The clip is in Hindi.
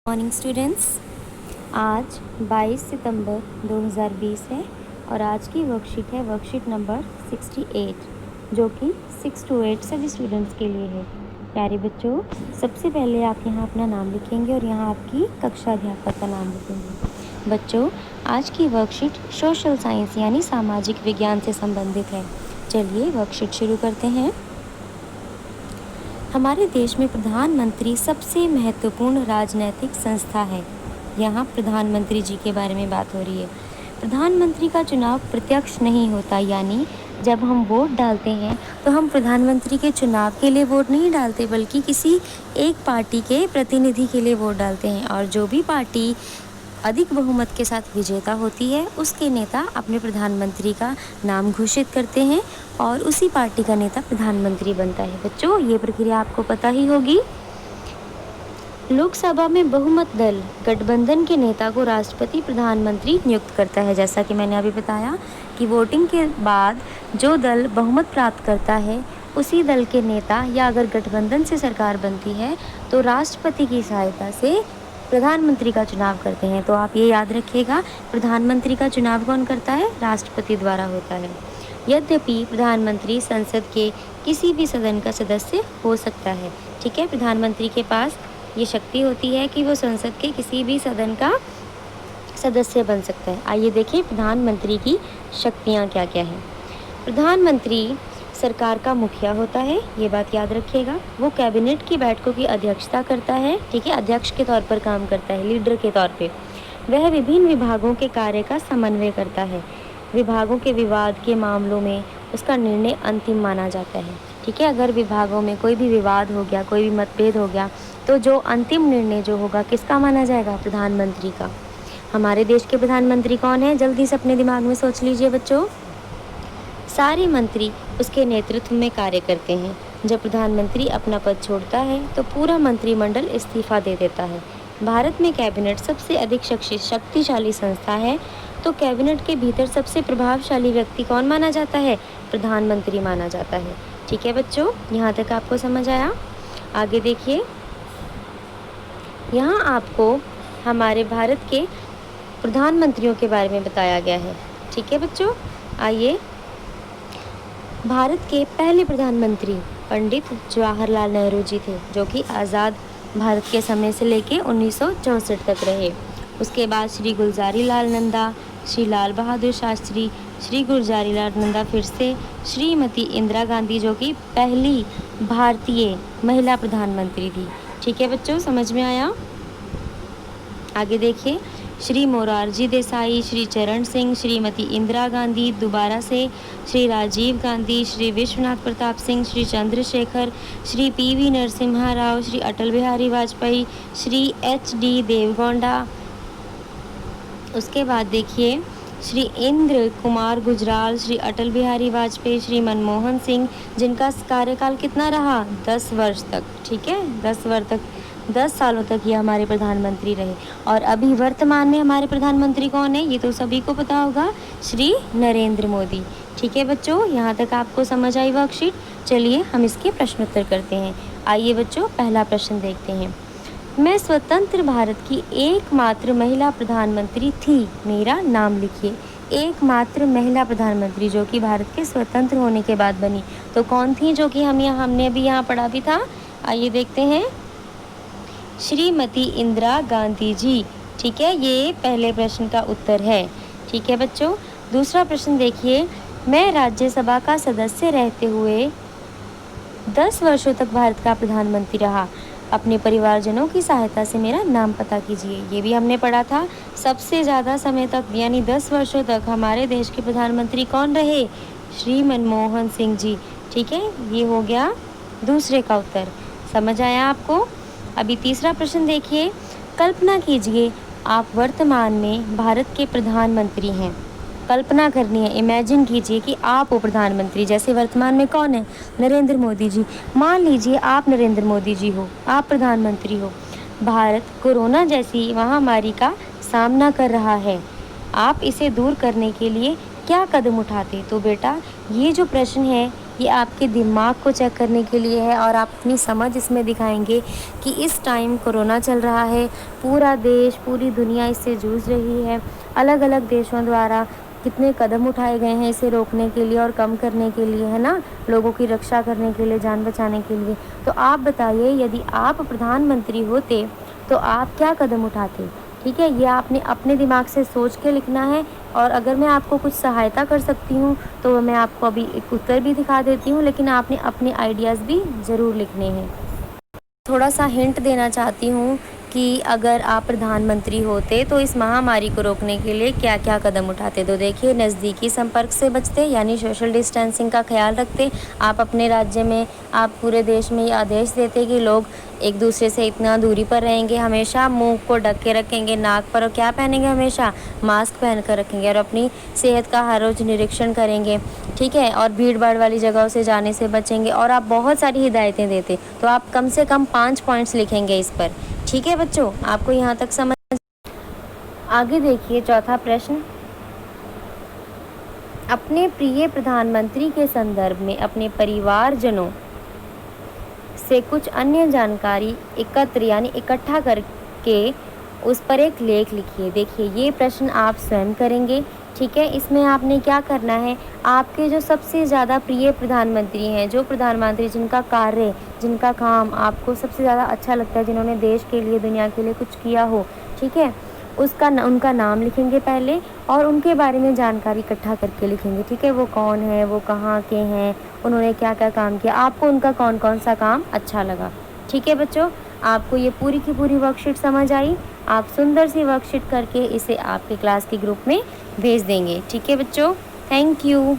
Morning students. आज 22 सितंबर 2020 है और आज की वर्कशीट है वर्कशीट नंबर 68 जो कि 6 to 8 सभी स्टूडेंट्स के लिए है। प्यारे बच्चों, सबसे पहले आप यहाँ अपना नाम लिखेंगे और यहाँ आपकी कक्षा अध्यापक का नाम लिखेंगे। बच्चों, आज की वर्कशीट सोशल साइंस यानी सामाजिक विज्ञान से संबंधित है। चलिए वर्कशीट शुरू करते हैं। हमारे देश में प्रधानमंत्री सबसे महत्वपूर्ण राजनैतिक संस्था है। यहाँ प्रधानमंत्री जी के बारे में बात हो रही है। प्रधानमंत्री का चुनाव प्रत्यक्ष नहीं होता, यानी जब हम वोट डालते हैं तो हम प्रधानमंत्री के चुनाव के लिए वोट नहीं डालते, बल्कि किसी एक पार्टी के प्रतिनिधि के लिए वोट डालते हैं। और जो भी पार्टी अधिक बहुमत के साथ विजेता होती है, उसके नेता अपने प्रधानमंत्री का नाम घोषित करते हैं और उसी पार्टी का नेता प्रधानमंत्री बनता है। बच्चों, ये प्रक्रिया आपको पता ही होगी। लोकसभा में बहुमत दल गठबंधन के नेता को राष्ट्रपति प्रधानमंत्री नियुक्त करता है। जैसा कि मैंने अभी बताया कि वोटिंग के बाद जो दल बहुमत प्राप्त करता है, उसी दल के नेता, या अगर गठबंधन से सरकार बनती है तो राष्ट्रपति की सहायता से प्रधानमंत्री का चुनाव करते हैं। तो आप ये याद रखिएगा, प्रधानमंत्री का चुनाव कौन करता है? राष्ट्रपति द्वारा होता है। यद्यपि प्रधानमंत्री संसद के किसी भी सदन का सदस्य हो सकता है। ठीक है, प्रधानमंत्री के पास ये शक्ति होती है कि वो संसद के किसी भी सदन का सदस्य बन सकता है। आइए देखें प्रधानमंत्री की शक्तियाँ क्या क्या है। प्रधानमंत्री सरकार का मुखिया होता है, ये बात याद रखिएगा। वो कैबिनेट की बैठकों की अध्यक्षता करता है। ठीक है, अध्यक्ष के तौर पर काम करता है, लीडर के तौर पे। वह विभिन्न विभागों के कार्य का समन्वय करता है। विभागों के विवाद के मामलों में उसका निर्णय अंतिम माना जाता है। ठीक है, अगर विभागों में कोई भी विवाद हो गया, कोई भी मतभेद हो गया, तो जो अंतिम निर्णय जो होगा किसका माना जाएगा? प्रधानमंत्री का। हमारे देश के प्रधानमंत्री कौन है? जल्दी से अपने दिमाग में सोच लीजिए बच्चों। सारे मंत्री उसके नेतृत्व में कार्य करते हैं। जब प्रधानमंत्री अपना पद छोड़ता है तो पूरा मंत्रिमंडल इस्तीफा दे देता है। भारत में कैबिनेट सबसे अधिक शक्तिशाली संस्था है, तो कैबिनेट के भीतर सबसे प्रभावशाली व्यक्ति कौन माना जाता है? प्रधानमंत्री माना जाता है। ठीक है बच्चों, यहाँ तक आपको समझ आया? आगे देखिए, यहाँ आपको हमारे भारत के प्रधानमंत्रियों के बारे में बताया गया है। ठीक है बच्चों, आइए। भारत के पहले प्रधानमंत्री पंडित जवाहरलाल नेहरू जी थे, जो कि आज़ाद भारत के समय से लेके 1964 तक रहे। उसके बाद श्री गुलजारी लाल नंदा, श्री लाल बहादुर शास्त्री, श्री गुलजारी लाल नंदा, फिर से श्रीमती इंदिरा गांधी, जो कि पहली भारतीय महिला प्रधानमंत्री थी। ठीक है बच्चों, समझ में आया? आगे देखिए, श्री मोरारजी देसाई, श्री चरण सिंह, श्रीमती इंदिरा गांधी, दोबारा से श्री राजीव गांधी, श्री विश्वनाथ प्रताप सिंह, श्री चंद्रशेखर, श्री पीवी नरसिम्हा राव, श्री अटल बिहारी वाजपेयी, श्री HD देवगौड़ा। उसके बाद देखिए, श्री इंद्र कुमार गुजराल, श्री अटल बिहारी वाजपेयी, श्री मनमोहन सिंह, जिनका कार्यकाल कितना रहा? 10 वर्ष तक। ठीक है, 10 सालों तक ये हमारे प्रधानमंत्री रहे। और अभी वर्तमान में हमारे प्रधानमंत्री कौन है? ये तो सभी को पता होगा, श्री नरेंद्र मोदी। ठीक है बच्चों, यहाँ तक आपको समझ आई वर्कशीट? चलिए हम इसके प्रश्नोत्तर करते हैं। आइए बच्चों, पहला प्रश्न देखते हैं। मैं स्वतंत्र भारत की एकमात्र महिला प्रधानमंत्री थी, मेरा नाम लिखिए। एकमात्र महिला प्रधानमंत्री जो कि भारत के स्वतंत्र होने के बाद बनी, तो कौन थी? जो कि हमने अभी यहाँ पढ़ा भी था। आइए देखते हैं, श्रीमती इंदिरा गांधी जी। ठीक है, ये पहले प्रश्न का उत्तर है। ठीक है बच्चों, दूसरा प्रश्न देखिए। मैं राज्यसभा का सदस्य रहते हुए 10 वर्षों तक भारत का प्रधानमंत्री रहा। अपने परिवारजनों की सहायता से मेरा नाम पता कीजिए। ये भी हमने पढ़ा था। सबसे ज़्यादा समय तक यानी 10 वर्षों तक हमारे देश के प्रधानमंत्री कौन रहे? श्री मनमोहन सिंह जी। ठीक है, ये हो गया दूसरे का उत्तर। समझ आया आपको? अभी तीसरा प्रश्न देखिए। कल्पना कीजिए आप वर्तमान में भारत के प्रधानमंत्री हैं। कल्पना करनी है, इमेजिन कीजिए कि आप हो प्रधानमंत्री। जैसे वर्तमान में कौन है? नरेंद्र मोदी जी। मान लीजिए आप नरेंद्र मोदी जी हो, आप प्रधानमंत्री हो। भारत कोरोना जैसी महामारी का सामना कर रहा है, आप इसे दूर करने के लिए क्या कदम उठाते? तो बेटा, ये जो प्रश्न है ये आपके दिमाग को चेक करने के लिए है और आप अपनी समझ इसमें दिखाएंगे कि इस टाइम कोरोना चल रहा है, पूरा देश, पूरी दुनिया इससे जूझ रही है। अलग अलग देशों द्वारा कितने कदम उठाए गए हैं इसे रोकने के लिए और कम करने के लिए, है ना, लोगों की रक्षा करने के लिए, जान बचाने के लिए। तो आप बताइए, यदि आप प्रधानमंत्री होते तो आप क्या कदम उठाते? ठीक है, ये आपने अपने दिमाग से सोच के लिखना है। और अगर मैं आपको कुछ सहायता कर सकती हूँ तो मैं आपको अभी एक उत्तर भी दिखा देती हूँ, लेकिन आपने अपने आइडियाज़ भी ज़रूर लिखने हैं। थोड़ा सा हिंट देना चाहती हूँ कि अगर आप प्रधानमंत्री होते तो इस महामारी को रोकने के लिए क्या क्या कदम उठाते। तो देखिए, नज़दीकी संपर्क से बचते, यानी सोशल डिस्टेंसिंग का ख्याल रखते। आप अपने राज्य में, आप पूरे देश में ये आदेश देते कि लोग एक दूसरे से इतना दूरी पर रहेंगे, हमेशा मुंह को ढक के रखेंगे, नाक पर क्या पहनेंगे, हमेशा मास्क पहन कर रखेंगे और अपनी सेहत का हर रोज़ निरीक्षण करेंगे। ठीक है, और भीड़ भाड़ वाली जगहों से जाने से बचेंगे। और आप बहुत सारी हिदायतें देते, तो आप कम से कम 5 पॉइंट्स लिखेंगे इस पर। ठीक है बच्चों, आपको यहाँ तक समझ। आगे देखिए, चौथा प्रश्न। अपने प्रिय प्रधानमंत्री के संदर्भ में अपने परिवारजनों से कुछ अन्य जानकारी एकत्र यानी इकट्ठा करके उस पर एक लेख लिखिए। देखिए, ये प्रश्न आप स्वयं करेंगे। ठीक है, इसमें आपने क्या करना है, आपके जो सबसे ज़्यादा प्रिय प्रधानमंत्री हैं, जो प्रधानमंत्री जिनका कार्य, जिनका काम आपको सबसे ज़्यादा अच्छा लगता है, जिन्होंने देश के लिए, दुनिया के लिए कुछ किया हो, ठीक है, उनका नाम लिखेंगे पहले और उनके बारे में जानकारी इकट्ठा करके लिखेंगे। ठीक है, वो कौन है, वो कहाँ के हैं, उन्होंने क्या क्या काम किया, आपको उनका कौन कौन सा काम अच्छा लगा। ठीक है बच्चों, आपको ये पूरी की पूरी वर्कशीट समझ आई। आप सुंदर सी वर्कशीट करके इसे आपके क्लास के ग्रुप में भेज देंगे। ठीक है बच्चों, थैंक यू।